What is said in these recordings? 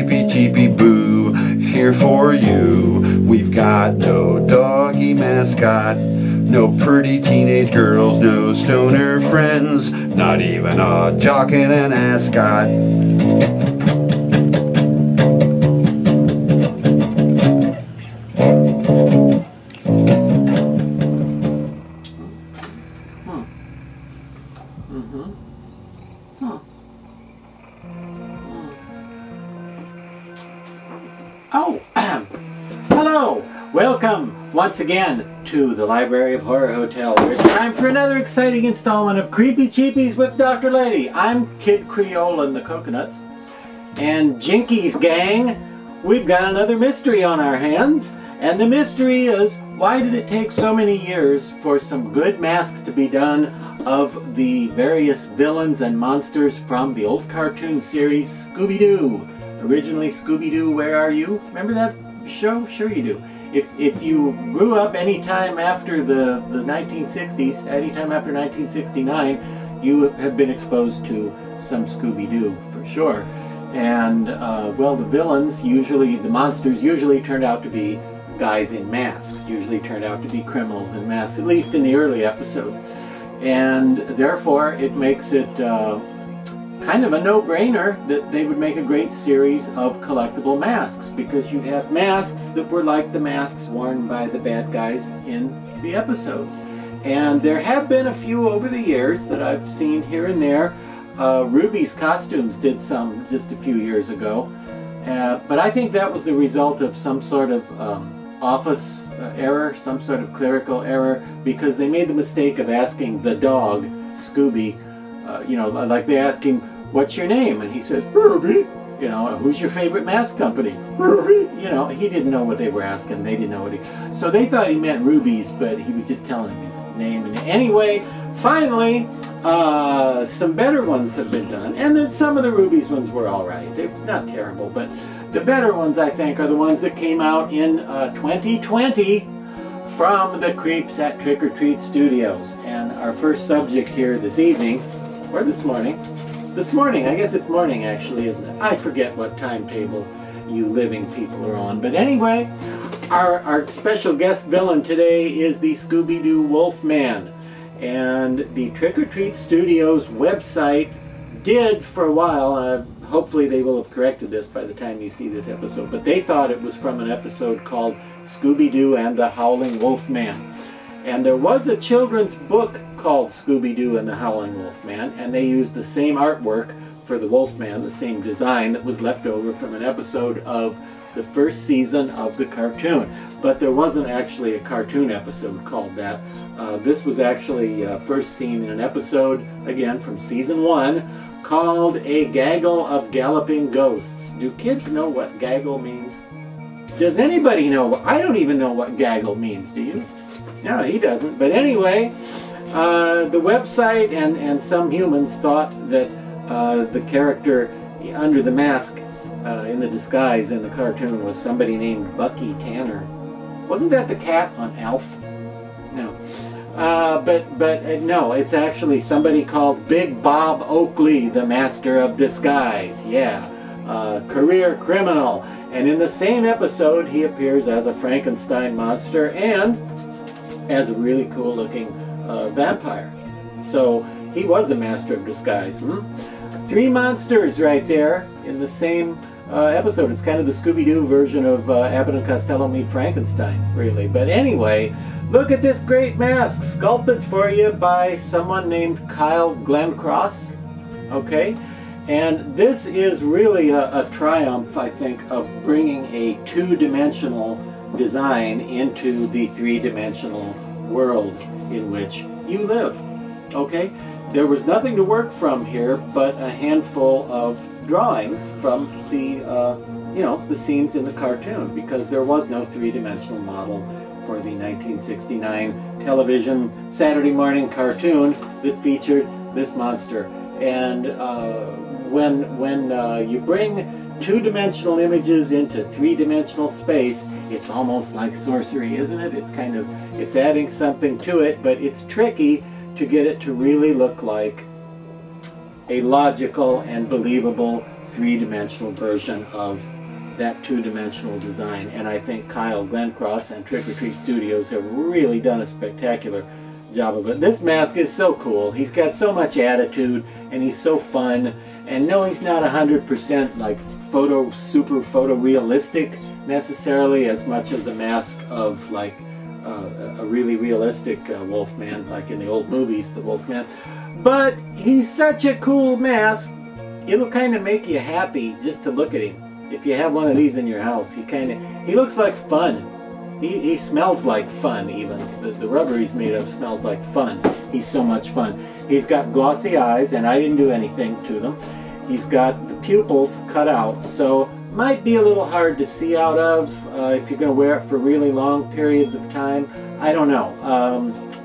creepy cheapy boo here for you. We've got no doggy mascot, no pretty teenage girls, no stoner friends, not even a jock and an ascot. Oh, hello! Welcome once again to the Library of Horror Hotel, where it's time for another exciting installment of Creepy Cheapies with Dr. Lady. I'm Kid Creole and the Coconuts. And Jinkies gang, we've got another mystery on our hands. And the mystery is, why did it take so many years for some good masks to be done of the various villains and monsters from the old cartoon series Scooby-Doo? Originally Scooby-Doo, Where Are You? Remember that show? Sure you do. If you grew up anytime after the 1960s, anytime after 1969, you have been exposed to some Scooby-Doo for sure. And, well, the villains usually, the monsters usually turned out to be guys in masks, usually turned out to be criminals in masks, at least in the early episodes. And therefore, it makes it kind of a no-brainer that they would make a great series of collectible masks, because you'd have masks that were like the masks worn by the bad guys in the episodes. And there have been a few over the years that I've seen here and there. Ruby's Costumes did some just a few years ago, but I think that was the result of some sort of office error, some sort of clerical error, because they made the mistake of asking the dog, Scooby, you know, like they asked him, "What's your name?" And he said, "Ruby." You know, "Who's your favorite mask company?" "Ruby." You know, he didn't know what they were asking. They didn't know what he... So they thought he meant rubies, but he was just telling him his name. And anyway, finally, some better ones have been done. And then some of the rubies ones were all right. They're not terrible, but the better ones, I think, are the ones that came out in 2020 from the Creeps at Trick or Treat Studios. And our first subject here this evening, or this morning, I guess it's morning actually, isn't it? I forget what timetable you living people are on. But anyway, our special guest villain today is the Scooby-Doo Wolfman. And the Trick or Treat Studios website did for a while, hopefully they will have corrected this by the time you see this episode, but they thought it was from an episode called Scooby-Doo and the Howling Wolfman. And there was a children's book called Scooby-Doo and the Howling Wolfman, and they used the same artwork for the Wolfman, the same design that was left over from an episode of the first season of the cartoon. But there wasn't actually a cartoon episode called that. This was actually first seen in an episode, again, from season 1, called A Gaggle of Galloping Ghosts. Do kids know what gaggle means? Does anybody know? I don't even know what gaggle means, do you? No, he doesn't. But anyway, the website and some humans thought that the character under the mask in the disguise in the cartoon was somebody named Bucky Tanner. Wasn't that the cat on Alf? No. But no, it's actually somebody called Big Bob Oakley, the Master of Disguise. Yeah, career criminal. And in the same episode, he appears as a Frankenstein monster and as a really cool looking vampire. So he was a Master of Disguise. 3 monsters right there in the same episode. It's kind of the Scooby-Doo version of Abbott and Costello meet Frankenstein, really. But anyway, look at this great mask, sculpted for you by someone named Kyle Glencross. Okay? And this is really a triumph, I think, of bringing a 2-dimensional design into the 3-dimensional world in which you live. Okay? There was nothing to work from here but a handful of drawings from the, you know, the scenes in the cartoon, because there was no 3-dimensional model for the 1969 television Saturday morning cartoon that featured this monster. And when you bring 2-dimensional images into 3-dimensional space, it's almost like sorcery, isn't it? It's kind of, it's adding something to it, but it's tricky to get it to really look like a logical and believable three-dimensional version of that two-dimensional design. And I think Kyle Glencross and Trick or Treat Studios have really done a spectacular job of it. This mask is so cool. He's got so much attitude, and he's so fun. And no, he's not 100% like super photorealistic necessarily, as much as a mask of like a really realistic Wolfman, like in the old movies, the Wolfman. But he's such a cool mask, it'll kind of make you happy just to look at him. If you have one of these in your house, he looks like fun. He smells like fun even. The rubber he's made of smells like fun. He's so much fun. He's got glossy eyes, and I didn't do anything to them. He's got the pupils cut out, so might be a little hard to see out of if you're going to wear it for really long periods of time. I don't know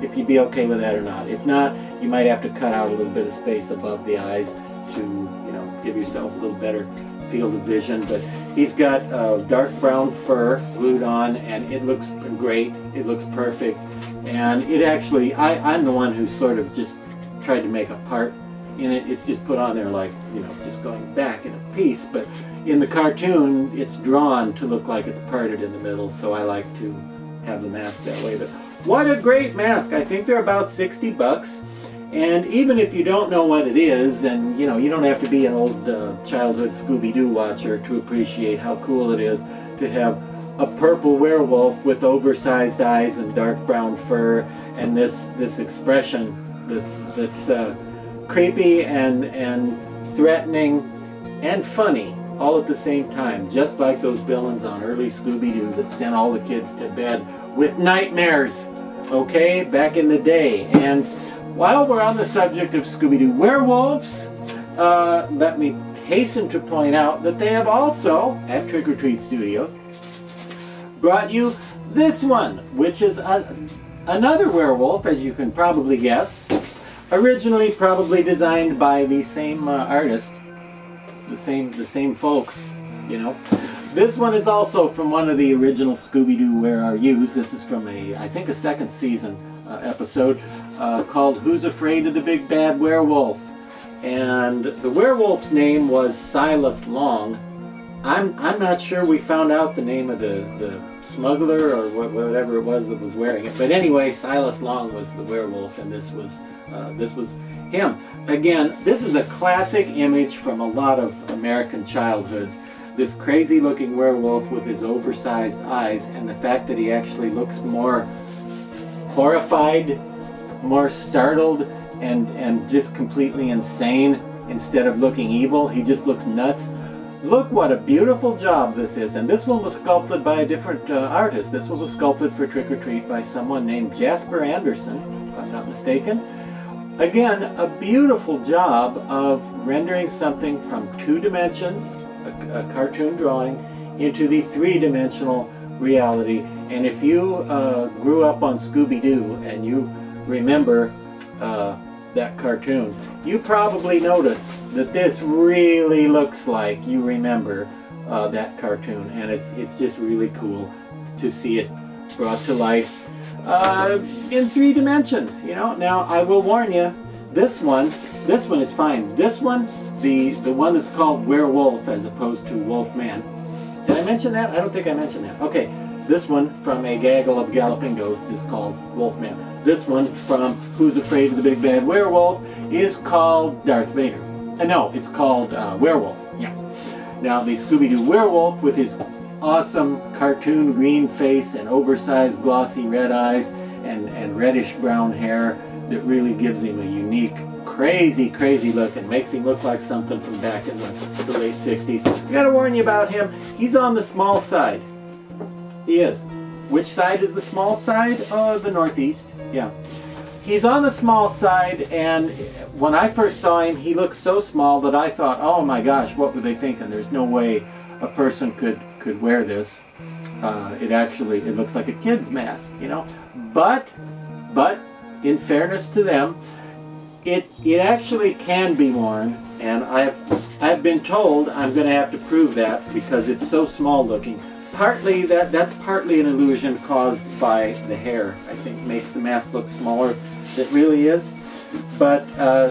if you'd be okay with that or not. If not, you might have to cut out a little bit of space above the eyes to, you know, give yourself a little better field of vision. But he's got dark brown fur glued on, and it looks great. It looks perfect. And it actually, I'm the one who sort of just tried to make a part in it. It's just put on there like, you know, just going back in a piece. But in the cartoon, it's drawn to look like it's parted in the middle, so I like to have the mask that way. But what a great mask. I think they're about 60 bucks. And even if you don't know what it is, and you know, you don't have to be an old childhood Scooby-Doo watcher to appreciate how cool it is to have a purple werewolf with oversized eyes and dark brown fur, and this expression that's creepy and threatening and funny all at the same time, just like those villains on early Scooby-Doo that sent all the kids to bed with nightmares, okay, back in the day. And while we're on the subject of Scooby-Doo werewolves, let me hasten to point out that they have also, at Trick or Treat Studios, brought you this one, which is another werewolf, as you can probably guess. Originally probably designed by the same artist, the same folks, you know. This one is also from one of the original Scooby-Doo Where Are Yous. This is from I think a second season episode called Who's Afraid of the Big Bad Werewolf? And the werewolf's name was Silas Long. I'm not sure we found out the name of the smuggler or whatever it was that was wearing it. But anyway, Silas Long was the werewolf, and this was him. Again, this is a classic image from a lot of American childhoods. This crazy looking werewolf with his oversized eyes, and the fact that he actually looks more horrified, more startled, and just completely insane instead of looking evil. He just looks nuts. Look what a beautiful job this is. And this one was sculpted by a different artist. This one was sculpted for Trick or Treat by someone named Jasper Anderson, if I'm not mistaken. Again, a beautiful job of rendering something from two dimensions, a cartoon drawing, into the three-dimensional reality. And if you grew up on Scooby-Doo and you remember that cartoon, you probably noticed that this really looks like you remember that cartoon, and it's just really cool to see it brought to life in three dimensions, you know. Now I will warn you, this one is fine. This one, the one that's called Werewolf as opposed to Wolfman. Did I mention that? I don't think I mentioned that. Okay, this one from A Gaggle of Galloping Ghosts is called Wolfman. This one from Who's Afraid of the Big Bad Werewolf is called Darth Vader. No, it's called Werewolf. Yes. Now the Scooby-Doo werewolf with his awesome cartoon green face and oversized glossy red eyes and reddish brown hair that really gives him a unique, crazy look and makes him look like something from back in the late 60s. I gotta warn you about him. He's on the small side. He is. Which side is the small side? The northeast. Yeah. He's on the small side, and when I first saw him, he looked so small that I thought, oh my gosh, what were they thinking? There's no way a person could wear this. It looks like a kid's mask, you know. But in fairness to them, it actually can be worn, and I've been told I'm going to have to prove that because it's so small looking. Partly that's partly an illusion caused by the hair, I think, makes the mask look smaller than it really is. But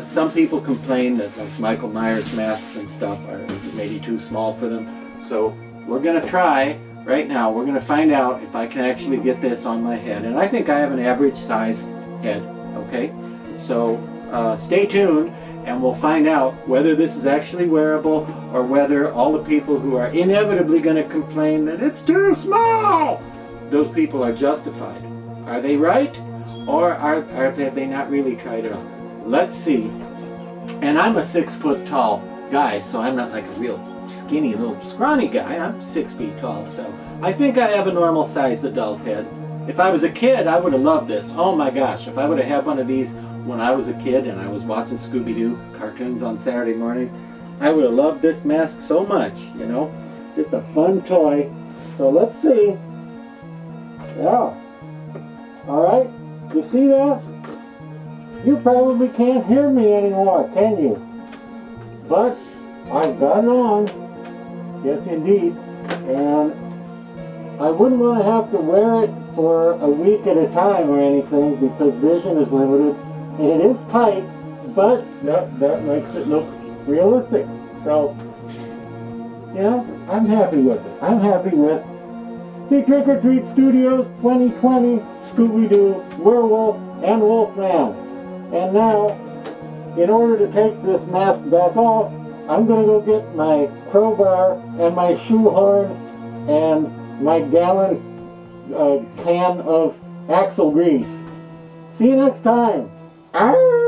some people complain that like Michael Myers masks and stuff are maybe too small for them. So we're gonna try right now. We're gonna find out if I can actually get this on my head. And I think I have an average size head, okay? So stay tuned and we'll find out whether this is actually wearable or whether all the people who are inevitably gonna complain that it's too small, those people are justified. Are they right? Or have they not really tried it on? Let's see. And I'm a 6 foot tall guy, so I'm not like a real skinny little scrawny guy. I'm 6 feet tall, so I think I have a normal sized adult head. If I was a kid, I would have loved this. Oh my gosh, if I would have had one of these when I was a kid and I was watching Scooby-Doo cartoons on Saturday mornings, I would have loved this mask so much, you know. Just a fun toy. So let's see. Yeah. Alright, you see that? You probably can't hear me anymore, can you? But I've got it on. Yes, indeed. And I wouldn't want to have to wear it for a week at a time or anything because vision is limited. And it is tight, but that makes it look realistic. So, you know, I'm happy with it. I'm happy with the Trick or Treat Studios 2020 Scooby-Doo, Werewolf, and Wolfman. And now, in order to take this mask back off, I'm going to go get my crowbar and my shoehorn and my gallon can of axle grease. See you next time. Arr!